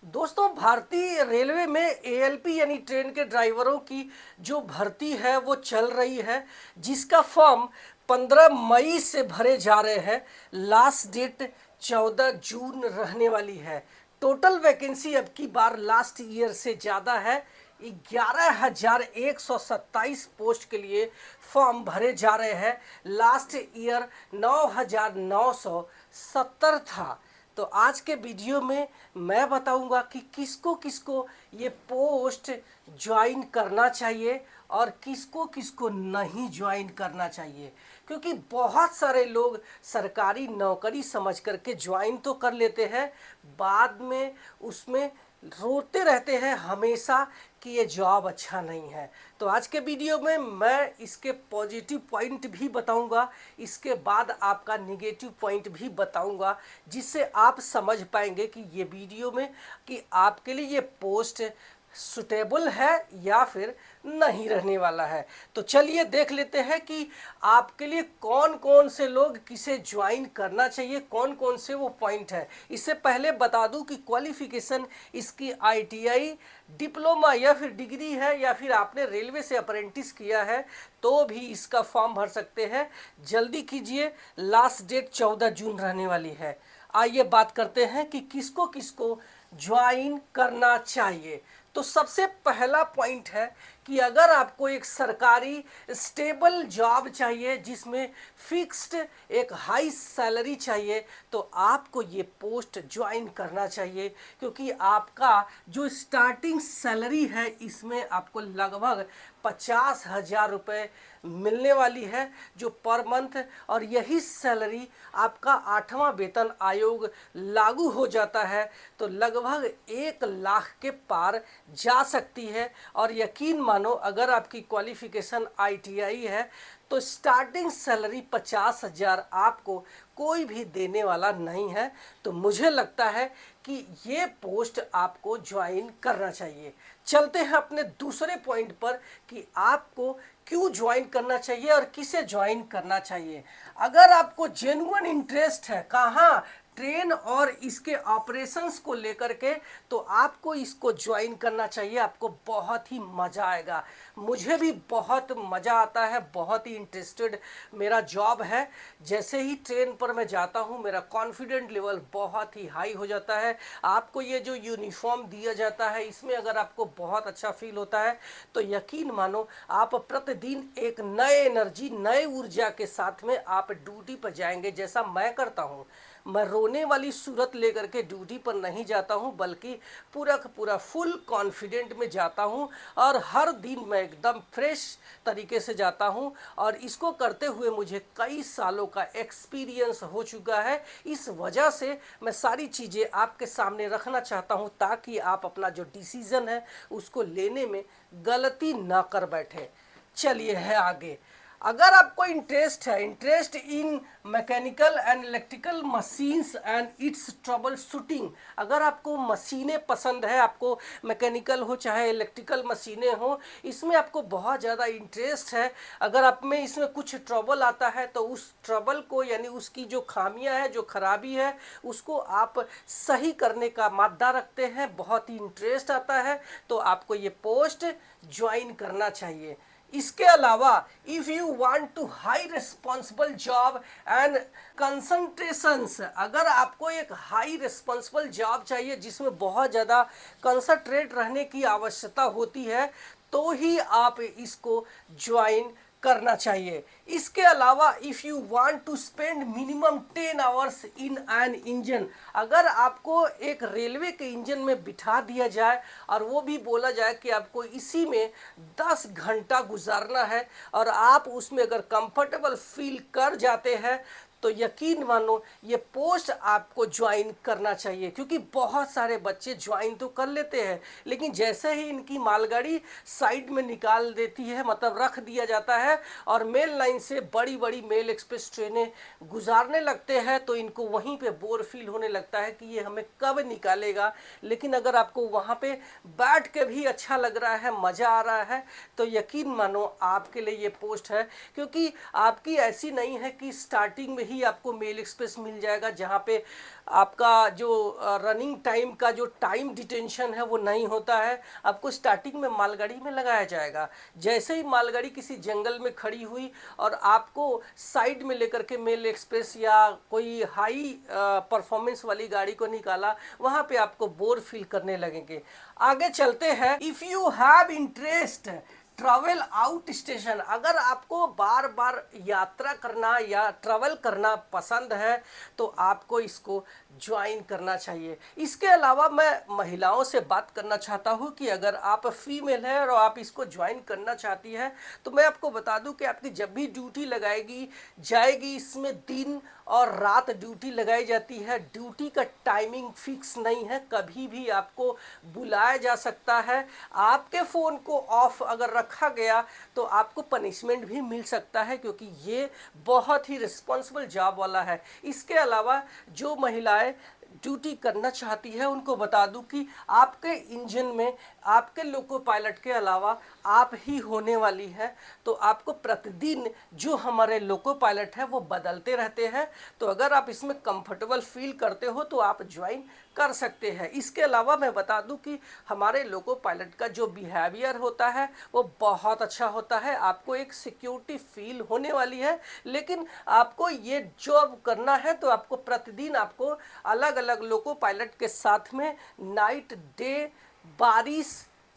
दोस्तों, भारतीय रेलवे में एएलपी यानी ट्रेन के ड्राइवरों की जो भर्ती है वो चल रही है, जिसका फॉर्म 15 मई से भरे जा रहे हैं। लास्ट डेट 14 जून रहने वाली है। टोटल वैकेंसी अब की बार लास्ट ईयर से ज़्यादा है। 11,127 पोस्ट के लिए फॉर्म भरे जा रहे हैं। लास्ट ईयर 9,970 था। तो आज के वीडियो में मैं बताऊंगा कि किसको किसको ये पोस्ट ज्वाइन करना चाहिए और किसको किसको नहीं ज्वाइन करना चाहिए, क्योंकि बहुत सारे लोग सरकारी नौकरी समझ करके ज्वाइन तो कर लेते हैं, बाद में उसमें रोते रहते हैं हमेशा कि ये जॉब अच्छा नहीं है। तो आज के वीडियो में मैं इसके पॉजिटिव पॉइंट भी बताऊंगा, इसके बाद आपका निगेटिव पॉइंट भी बताऊंगा, जिससे आप समझ पाएंगे कि ये वीडियो में कि आपके लिए ये पोस्ट सुटेबल है या फिर नहीं रहने वाला है। तो चलिए देख लेते हैं कि आपके लिए कौन कौन से लोग किसे ज्वाइन करना चाहिए, कौन कौन से वो पॉइंट है। इससे पहले बता दूं कि क्वालिफिकेशन इसकी आईटीआई, डिप्लोमा या फिर डिग्री है, या फिर आपने रेलवे से अप्रेंटिस किया है तो भी इसका फॉर्म भर सकते हैं। जल्दी कीजिए, लास्ट डेट 14 जून रहने वाली है। आइए बात करते हैं कि किसको किसको ज्वाइन करना चाहिए। तो सबसे पहला पॉइंट है कि अगर आपको एक सरकारी स्टेबल जॉब चाहिए जिसमें फिक्स्ड एक हाई सैलरी चाहिए, तो आपको ये पोस्ट ज्वाइन करना चाहिए, क्योंकि आपका जो स्टार्टिंग सैलरी है इसमें आपको लगभग 50,000 रुपये मिलने वाली है जो पर मंथ। और यही सैलरी आपका 8वां वेतन आयोग लागू हो जाता है तो लगभग 1 लाख के पार जा सकती है। और यकीन मानो, अगर आपकी क्वालिफिकेशन आईटीआई है तो स्टार्टिंग सैलरी 50,000 आपको कोई भी देने वाला नहीं है। तो मुझे लगता है कि ये पोस्ट आपको ज्वाइन करना चाहिए। चलते हैं अपने दूसरे पॉइंट पर कि आपको क्यों ज्वाइन करना चाहिए और किसे ज्वाइन करना चाहिए। अगर आपको जेन्युइन इंटरेस्ट है कहाँ ट्रेन और इसके ऑपरेशंस को लेकर के, तो आपको इसको ज्वाइन करना चाहिए। आपको बहुत ही मज़ा आएगा। मुझे भी बहुत मज़ा आता है, बहुत ही इंटरेस्टेड मेरा जॉब है। जैसे ही ट्रेन पर मैं जाता हूँ मेरा कॉन्फिडेंट लेवल बहुत ही हाई हो जाता है। आपको ये जो यूनिफॉर्म दिया जाता है इसमें अगर आपको बहुत अच्छा फील होता है तो यकीन मानो आप प्रतिदिन एक नए एनर्जी, नए ऊर्जा के साथ में आप ड्यूटी पर जाएंगे, जैसा मैं करता हूँ। मैं रोने वाली सूरत लेकर के ड्यूटी पर नहीं जाता हूं, बल्कि पूरा का पूरा फुल कॉन्फिडेंट में जाता हूं और हर दिन मैं एकदम फ्रेश तरीके से जाता हूं। और इसको करते हुए मुझे कई सालों का एक्सपीरियंस हो चुका है। इस वजह से मैं सारी चीज़ें आपके सामने रखना चाहता हूं ताकि आप अपना जो डिसीज़न है उसको लेने में गलती ना कर बैठे। चलिए है आगे। अगर आपको interest in mechanical and electrical machines and it's trouble shooting, अगर आपको मशीनें पसंद है, आपको मैकेनिकल हो चाहे इलेक्ट्रिकल मशीनें हो, इसमें आपको बहुत ज़्यादा इंटरेस्ट है, अगर आप में इसमें कुछ ट्रबल आता है तो उस ट्रबल को यानी उसकी जो खामियां है, जो खराबी है, उसको आप सही करने का मादा रखते हैं, बहुत ही इंटरेस्ट आता है, तो आपको ये पोस्ट ज्वाइन करना चाहिए। इसके अलावा if you want to high responsible job and concentrations, अगर आपको एक हाई रिस्पॉन्सिबल जॉब चाहिए जिसमें बहुत ज़्यादा कंसंट्रेट रहने की आवश्यकता होती है, तो ही आप इसको ज्वाइन करना चाहिए। इसके अलावा if you want to spend minimum 10 hours in an engine, अगर आपको एक रेलवे के इंजन में बिठा दिया जाए और वो भी बोला जाए कि आपको इसी में 10 घंटा गुजारना है और आप उसमें अगर कंफर्टेबल फील कर जाते हैं, तो यकीन मानो ये पोस्ट आपको ज्वाइन करना चाहिए। क्योंकि बहुत सारे बच्चे ज्वाइन तो कर लेते हैं, लेकिन जैसे ही इनकी मालगाड़ी साइड में निकाल देती है, मतलब रख दिया जाता है, और मेल लाइन से बड़ी बड़ी मेल एक्सप्रेस ट्रेनें गुजारने लगते हैं, तो इनको वहीं पे बोर फील होने लगता है कि ये हमें कब निकालेगा। लेकिन अगर आपको वहाँ पे बैठ के भी अच्छा लग रहा है, मज़ा आ रहा है, तो यकीन मानो आपके लिए ये पोस्ट है। क्योंकि आपकी ऐसी नहीं है कि स्टार्टिंग में ही आपको मेल एक्सप्रेस मिल जाएगा, जहाँ पे आपका जो रनिंग टाइम का जो टाइम डिटेंशन है वो नहीं होता है। आपको स्टार्टिंग में मालगाड़ी में लगाया जाएगा। जैसे ही मालगाड़ी किसी जंगल में खड़ी हुई और आपको साइड में लेकर के मेल एक्सप्रेस या कोई हाई परफॉर्मेंस वाली गाड़ी को निकाला, वहाँ पे आपको बोर फील करने लगेंगे। आगे चलते हैं। If you have interest travel out station, अगर आपको बार बार यात्रा करना या ट्रैवल करना पसंद है तो आपको इसको ज्वाइन करना चाहिए। इसके अलावा मैं महिलाओं से बात करना चाहता हूँ कि अगर आप फीमेल हैं और आप इसको ज्वाइन करना चाहती है तो मैं आपको बता दूं कि आपकी जब भी ड्यूटी लगाएगी जाएगी, इसमें दिन और रात ड्यूटी लगाई जाती है। ड्यूटी का टाइमिंग फिक्स नहीं है, कभी भी आपको बुलाया जा सकता है। आपके फ़ोन को ऑफ अगर रखा गया तो आपको पनिशमेंट भी मिल सकता है, क्योंकि ये बहुत ही रिस्पॉन्सिबल जॉब वाला है। इसके अलावा जो महिलाएं ड्यूटी करना चाहती है उनको बता दूं कि आपके इंजन में आपके लोको पायलट के अलावा आप ही होने वाली है। तो आपको प्रतिदिन जो हमारे लोको पायलट है वो बदलते रहते हैं। तो अगर आप इसमें कंफर्टेबल फील करते हो तो आप ज्वाइन कर सकते हैं। इसके अलावा मैं बता दूं कि हमारे लोको पायलट का जो बिहेवियर होता है वो बहुत अच्छा होता है। आपको एक सिक्योरिटी फील होने वाली है। लेकिन आपको ये जॉब करना है तो आपको प्रतिदिन आपको अलग अलग लोको पायलट के साथ में नाइट डे, बारिश,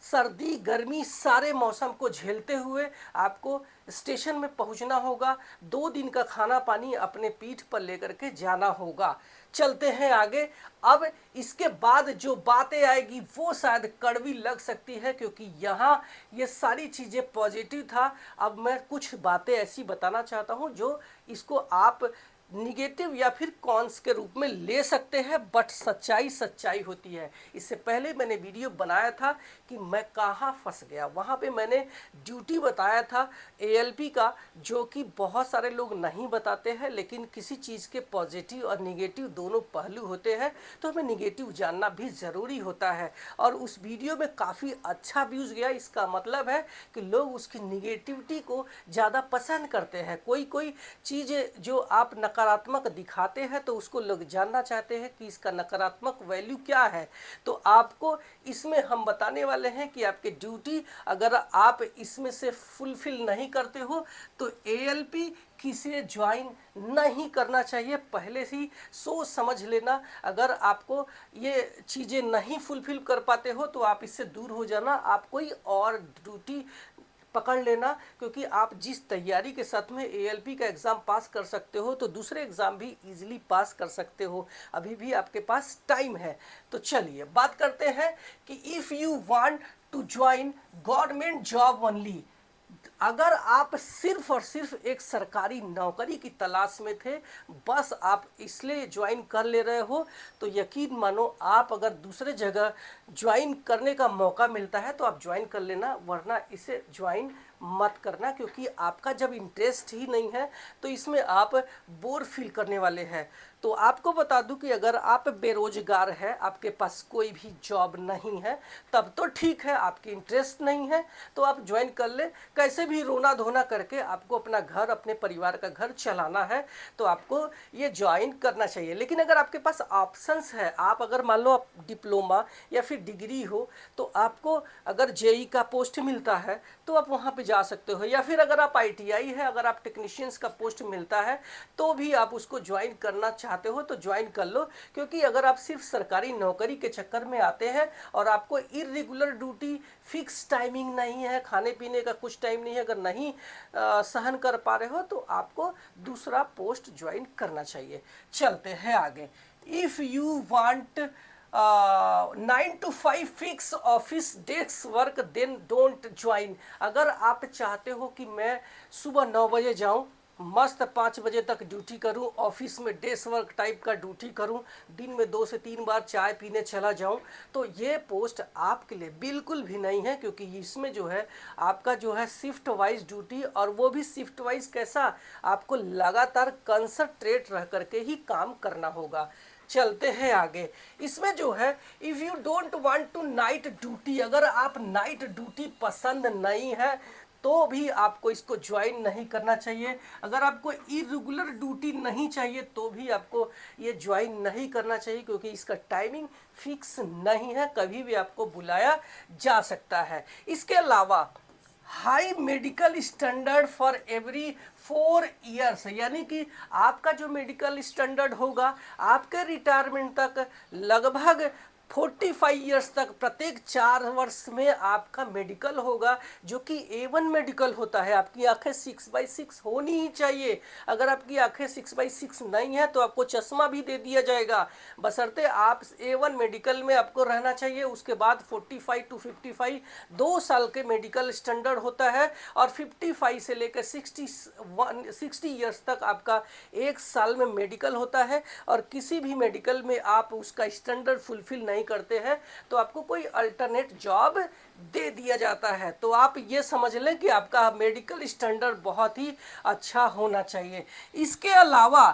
सर्दी, गर्मी, सारे मौसम को झेलते हुए आपको स्टेशन में पहुंचना होगा। 2 दिन का खाना पानी अपने पीठ पर लेकर के जाना होगा। चलते हैं आगे। अब इसके बाद जो बातें आएगी वो शायद कड़वी लग सकती है, क्योंकि यहाँ ये सारी चीज़ें पॉजिटिव था। अब मैं कुछ बातें ऐसी बताना चाहता हूँ जो इसको आप निगेटिव या फिर कॉन्स के रूप में ले सकते हैं, बट सच्चाई सच्चाई होती है। इससे पहले मैंने वीडियो बनाया था कि मैं कहाँ फंस गया, वहाँ पे मैंने ड्यूटी बताया था एएलपी का, जो कि बहुत सारे लोग नहीं बताते हैं। लेकिन किसी चीज़ के पॉजिटिव और निगेटिव दोनों पहलू होते हैं, तो हमें निगेटिव जानना भी ज़रूरी होता है। और उस वीडियो में काफ़ी अच्छा व्यूज़ गया। इसका मतलब है कि लोग उसकी निगेटिविटी को ज़्यादा पसंद करते हैं। कोई कोई चीज़ें जो आप नकारात्मक दिखाते हैं तो उसको लोग जानना चाहते हैं कि इसका नकारात्मक वैल्यू क्या है। तो आपको इसमें हम बताने वाले हैं कि आपकी ड्यूटी अगर आप इसमें से फुलफिल नहीं करते हो तो एएलपी किसे ज्वाइन नहीं करना चाहिए, पहले ही सोच समझ लेना। अगर आपको ये चीज़ें नहीं फुलफिल कर पाते हो तो आप इससे दूर हो जाना, आप कोई और ड्यूटी पकड़ लेना। क्योंकि आप जिस तैयारी के साथ में एएलपी का एग्ज़ाम पास कर सकते हो तो दूसरे एग्ज़ाम भी इजीली पास कर सकते हो। अभी भी आपके पास टाइम है। तो चलिए बात करते हैं कि if you want to join government job only, अगर आप सिर्फ और सिर्फ एक सरकारी नौकरी की तलाश में थे, बस आप इसलिए ज्वाइन कर ले रहे हो, तो यकीन मानो आप अगर दूसरे जगह ज्वाइन करने का मौका मिलता है तो आप ज्वाइन कर लेना, वरना इसे ज्वाइन मत करना। क्योंकि आपका जब इंटरेस्ट ही नहीं है तो इसमें आप बोर फील करने वाले हैं। तो आपको बता दूं कि अगर आप बेरोजगार हैं, आपके पास कोई भी जॉब नहीं है, तब तो ठीक है, आपकी इंटरेस्ट नहीं है तो आप ज्वाइन कर ले। कैसे भी रोना धोना करके आपको अपना घर, अपने परिवार का घर चलाना है तो आपको ये ज्वाइन करना चाहिए। लेकिन अगर आपके पास ऑप्शंस है, आप अगर मान लो आप डिप्लोमा या फिर डिग्री हो, तो आपको अगर जेई का पोस्ट मिलता है तो आप वहाँ पे जा सकते हो। या फिर अगर आप आईटीआई है, अगर आप टेक्नीशियंस का पोस्ट मिलता है तो भी आप उसको ज्वाइन करना चाहते हो तो ज्वाइन कर लो। क्योंकि अगर आप सिर्फ सरकारी नौकरी के चक्कर में आते हैं और आपको इरेगुलर ड्यूटी, फिक्स टाइमिंग नहीं है, खाने पीने का कुछ टाइम नहीं है, अगर नहीं सहन कर पा रहे हो तो आपको दूसरा पोस्ट ज्वाइन करना चाहिए। चलते हैं आगे। If you want 9 to 5 fix office desk work then don't join, अगर आप चाहते हो कि मैं सुबह 9 बजे जाऊं, मस्त 5 बजे तक ड्यूटी करूं, ऑफिस में डेस्क वर्क टाइप का ड्यूटी करूं, दिन में 2 से 3 बार चाय पीने चला जाऊं, तो ये पोस्ट आपके लिए बिल्कुल भी नहीं है। क्योंकि इसमें जो है आपका जो है शिफ्ट वाइज ड्यूटी, और वो भी शिफ्ट वाइज कैसा, आपको लगातार कंसंट्रेट रह करके ही काम करना होगा। चलते हैं आगे। इसमें जो है if you don't want to night duty, अगर आप नाइट ड्यूटी पसंद नहीं है तो भी आपको इसको ज्वाइन नहीं करना चाहिए। अगर आपको इरेगुलर ड्यूटी नहीं चाहिए तो भी आपको ये ज्वाइन नहीं करना चाहिए, क्योंकि इसका टाइमिंग फिक्स नहीं है, कभी भी आपको बुलाया जा सकता है। इसके अलावा high medical standard for every 4 years, यानी कि आपका जो मेडिकल स्टैंडर्ड होगा आपके रिटायरमेंट तक लगभग 45 ईयर्स तक प्रत्येक 4 वर्ष में आपका मेडिकल होगा, जो कि A1 मेडिकल होता है। आपकी आंखें 6/6 होनी ही चाहिए। अगर आपकी आंखें 6/6 नहीं है तो आपको चश्मा भी दे दिया जाएगा, बशर्ते आप A1 मेडिकल में आपको रहना चाहिए। उसके बाद 45 to 55 2 साल के मेडिकल स्टैंडर्ड होता है, और 55 से लेकर 60 ईयर्स तक आपका 1 साल में मेडिकल होता है। और किसी भी मेडिकल में आप उसका स्टैंडर्ड फुलफिल नहीं करते हैं तो आपको कोई अल्टरनेट जॉब दे दिया जाता है। तो आप ये समझ लें कि आपका मेडिकल स्टैंडर्ड बहुत ही अच्छा होना चाहिए। इसके अलावा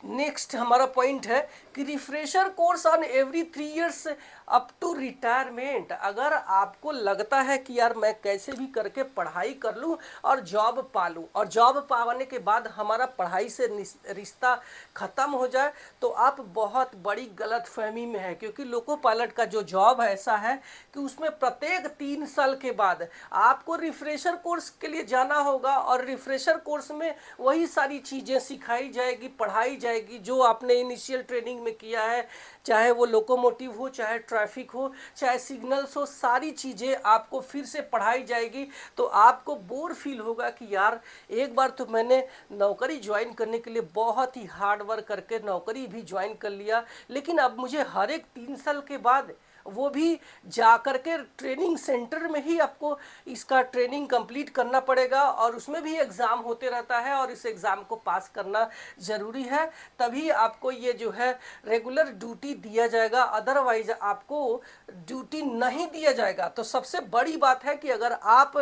नेक्स्ट हमारा पॉइंट है कि refresher course on every 3 years up to retirement. अगर आपको लगता है कि यार मैं कैसे भी करके पढ़ाई कर लूँ और जॉब पा लूँ, और जॉब पाने के बाद हमारा पढ़ाई से रिश्ता ख़त्म हो जाए, तो आप बहुत बड़ी गलतफहमी में है। क्योंकि लोको पायलट का जो जॉब है ऐसा है कि उसमें प्रत्येक 3 साल के बाद आपको रिफ्रेशर कोर्स के लिए जाना होगा, और रिफ्रेशर कोर्स में वही सारी चीज़ें सिखाई जाएगी, पढ़ाई जाएगी जो आपने इनिशियल ट्रेनिंग में किया है, चाहे वो लोकोमोटिव हो, चाहे ट्रैफिक हो, चाहे सिग्नल्स हो, सारी चीज़ें आपको फिर से पढ़ाई जाएगी। तो आपको बोर फील होगा कि यार एक बार तो मैंने नौकरी ज्वाइन करने के लिए बहुत ही हार्ड वर्क करके नौकरी भी ज्वाइन कर लिया, लेकिन अब मुझे हर एक 3 साल के बाद वो भी जा कर के ट्रेनिंग सेंटर में ही आपको इसका ट्रेनिंग कंप्लीट करना पड़ेगा, और उसमें भी एग्ज़ाम होते रहता है, और इस एग्ज़ाम को पास करना ज़रूरी है, तभी आपको ये जो है रेगुलर ड्यूटी दिया जाएगा। अदरवाइज आपको ड्यूटी नहीं दिया जाएगा। तो सबसे बड़ी बात है कि अगर आप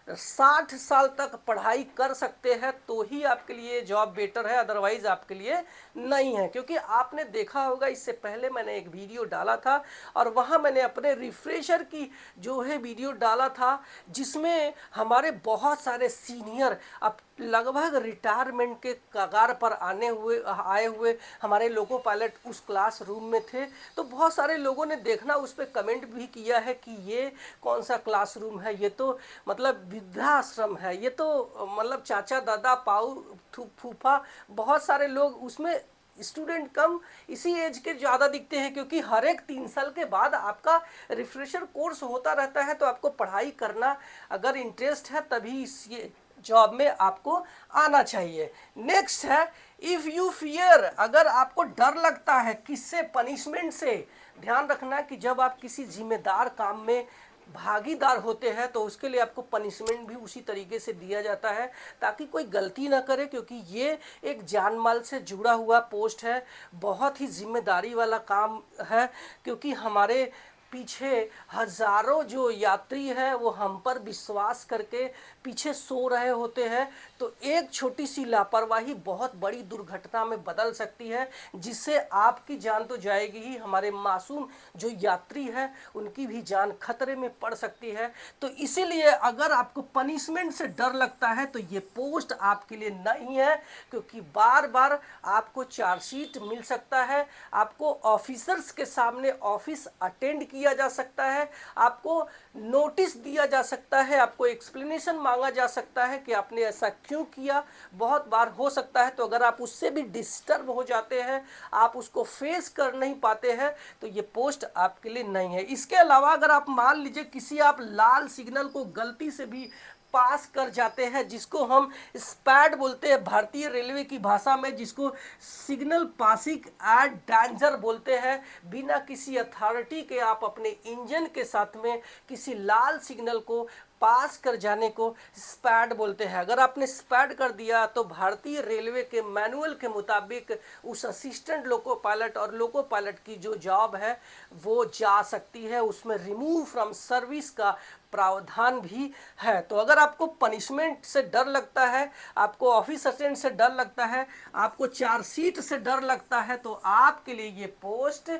60 साल तक पढ़ाई कर सकते हैं तो ही आपके लिए जॉब बेटर है, अदरवाइज आपके लिए नहीं है। क्योंकि आपने देखा होगा, इससे पहले मैंने एक वीडियो डाला था, और वहाँ मैंने अपने रिफ्रेशर की जो है वीडियो डाला था, जिसमें हमारे बहुत सारे सीनियर अब लगभग रिटायरमेंट के कगार पर आए हुए हमारे लोको पायलट उस क्लास रूम में थे। तो बहुत सारे लोगों ने देखना उस पर कमेंट भी किया है कि ये कौन सा क्लासरूम है, ये तो मतलब वृद्धाश्रम है, ये तो मतलब चाचा दादा पाऊ फूफा, बहुत सारे लोग उसमें स्टूडेंट कम इसी एज के ज़्यादा दिखते हैं। क्योंकि हर एक 3 साल के बाद आपका रिफ्रेशर कोर्स होता रहता है। तो आपको पढ़ाई करना अगर इंटरेस्ट है तभी इस ये जॉब में आपको आना चाहिए। नेक्स्ट है इफ़ यू फियर, अगर आपको डर लगता है किससे, पनिशमेंट से। ध्यान रखना कि जब आप किसी जिम्मेदार काम में भागीदार होते हैं तो उसके लिए आपको पनिशमेंट भी उसी तरीके से दिया जाता है, ताकि कोई गलती ना करे। क्योंकि ये एक जान माल से जुड़ा हुआ पोस्ट है, बहुत ही जिम्मेदारी वाला काम है। क्योंकि हमारे पीछे हजारों जो यात्री हैं वो हम पर विश्वास करके पीछे सो रहे होते हैं। तो एक छोटी सी लापरवाही बहुत बड़ी दुर्घटना में बदल सकती है, जिससे आपकी जान तो जाएगी ही, हमारे मासूम जो यात्री हैं उनकी भी जान खतरे में पड़ सकती है। तो इसीलिए अगर आपको पनिशमेंट से डर लगता है तो ये पोस्ट आपके लिए नहीं है। क्योंकि बार बार आपको चार्जशीट मिल सकता है, आपको ऑफिसर्स के सामने ऑफिस अटेंड किया जा सकता है, आपको नोटिस दिया जा सकता है, आपको एक्सप्लेनेशन मांगा जा सकता है कि आपने ऐसा क्यों किया, बहुत बार हो सकता है। तो अगर आप उससे भी डिस्टर्ब हो जाते हैं, आप उसको फेस कर नहीं पाते हैं, तो ये पोस्ट आपके लिए नहीं है। इसके अलावा अगर आप मान लीजिए किसी आप लाल सिग्नल को गलती से भी पास कर जाते हैं, जिसको हम स्पैड बोलते हैं भारतीय रेलवे की भाषा में, जिसको सिग्नल पासिंग एट डेंजर बोलते हैं, बिना किसी अथॉरिटी के आप अपने इंजन के साथ में किसी लाल सिग्नल को पास कर जाने को स्पैड बोलते हैं। अगर आपने स्पैड कर दिया तो भारतीय रेलवे के मैनुअल के मुताबिक उस असिस्टेंट लोको पायलट और लोको पायलट की जो जॉब है वो जा सकती है, उसमें रिमूव फ्रॉम सर्विस का प्रावधान भी है। तो अगर आपको पनिशमेंट से डर लगता है, आपको ऑफिस अटेंडेंट से डर लगता है, आपको चार्जशीट से डर लगता है, तो आपके लिए ये पोस्ट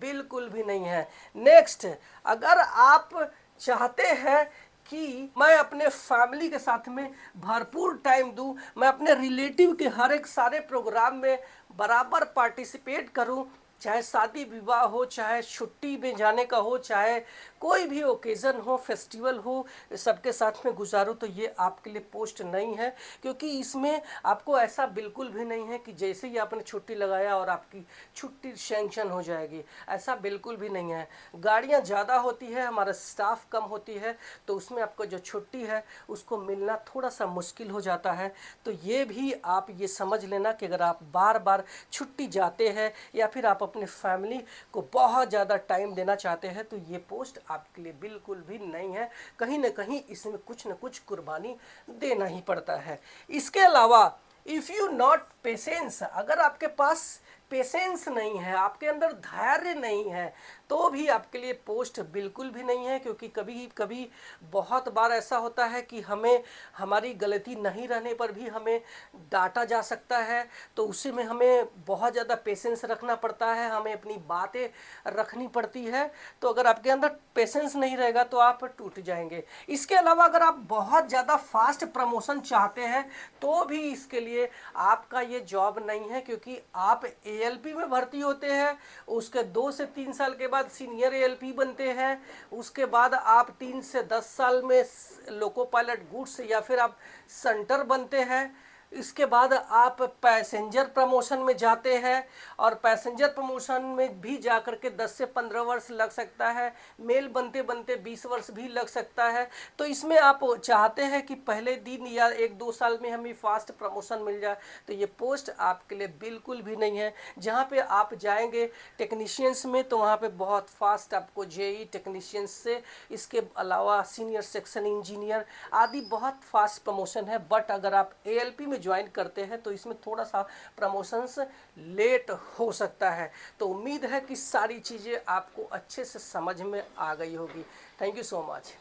बिल्कुल भी नहीं है। नेक्स्ट, अगर आप चाहते हैं कि मैं अपने फैमिली के साथ में भरपूर टाइम दूं, मैं अपने रिलेटिव के हर एक सारे प्रोग्राम में बराबर पार्टिसिपेट करूं, चाहे शादी विवाह हो, चाहे छुट्टी में जाने का हो, चाहे कोई भी ओकेज़न हो, फेस्टिवल हो, सबके साथ में गुजारूं। तो ये आपके लिए पोस्ट नहीं है, क्योंकि इसमें आपको ऐसा बिल्कुल भी नहीं है कि जैसे ही आपने छुट्टी लगाया और आपकी छुट्टी सैंक्शन हो जाएगी, ऐसा बिल्कुल भी नहीं है। गाड़ियां ज़्यादा होती है, हमारा स्टाफ कम होती है, तो उसमें आपको जो छुट्टी है उसको मिलना थोड़ा सा मुश्किल हो जाता है। तो ये भी आप ये समझ लेना कि अगर आप बार बार छुट्टी जाते हैं या फिर आप अपने फैमिली को बहुत ज़्यादा टाइम देना चाहते हैं, तो ये पोस्ट आपके लिए बिल्कुल भी नहीं है। कहीं ना कहीं इसमें कुछ न कुछ कुर्बानी देना ही पड़ता है। इसके अलावा इफ़ यू नॉट पेशेंस, अगर आपके पास पेशेंस नहीं है, आपके अंदर धैर्य नहीं है, तो भी आपके लिए पोस्ट बिल्कुल भी नहीं है। क्योंकि कभी कभी बहुत बार ऐसा होता है कि हमें हमारी गलती नहीं रहने पर भी हमें डांटा जा सकता है, तो उसी में हमें बहुत ज़्यादा पेशेंस रखना पड़ता है, हमें अपनी बातें रखनी पड़ती है। तो अगर आपके अंदर पेशेंस नहीं रहेगा तो आप टूट जाएंगे। इसके अलावा अगर आप बहुत ज़्यादा फास्ट प्रमोशन चाहते हैं, तो भी इसके लिए आपका ये जॉब नहीं है। क्योंकि आप एएलपी में भर्ती होते हैं, उसके 2 से 3 साल के बाद सीनियर एएलपी बनते हैं, उसके बाद आप 3 से 10 साल में लोको पायलट गुड्स या फिर आप सेंटर बनते हैं। इसके बाद आप पैसेंजर प्रमोशन में जाते हैं, और पैसेंजर प्रमोशन में भी जाकर के 10 से 15 वर्ष लग सकता है, मेल बनते बनते 20 वर्ष भी लग सकता है। तो इसमें आप चाहते हैं कि पहले दिन या 1-2 साल में हमें फास्ट प्रमोशन मिल जाए, तो ये पोस्ट आपके लिए बिल्कुल भी नहीं है। जहाँ पे आप जाएंगे टेक्नीशियंस में, तो वहाँ पे बहुत फास्ट आपको जेई टेक्नीशियंस से, इसके अलावा सीनियर सेक्शन इंजीनियर आदि बहुत फास्ट प्रमोशन है। बट अगर आप एएलपी में ज्वाइन करते हैं तो इसमें थोड़ा सा प्रमोशंस लेट हो सकता है। तो उम्मीद है कि सारी चीज़ें आपको अच्छे से समझ में आ गई होगी। Thank you so much.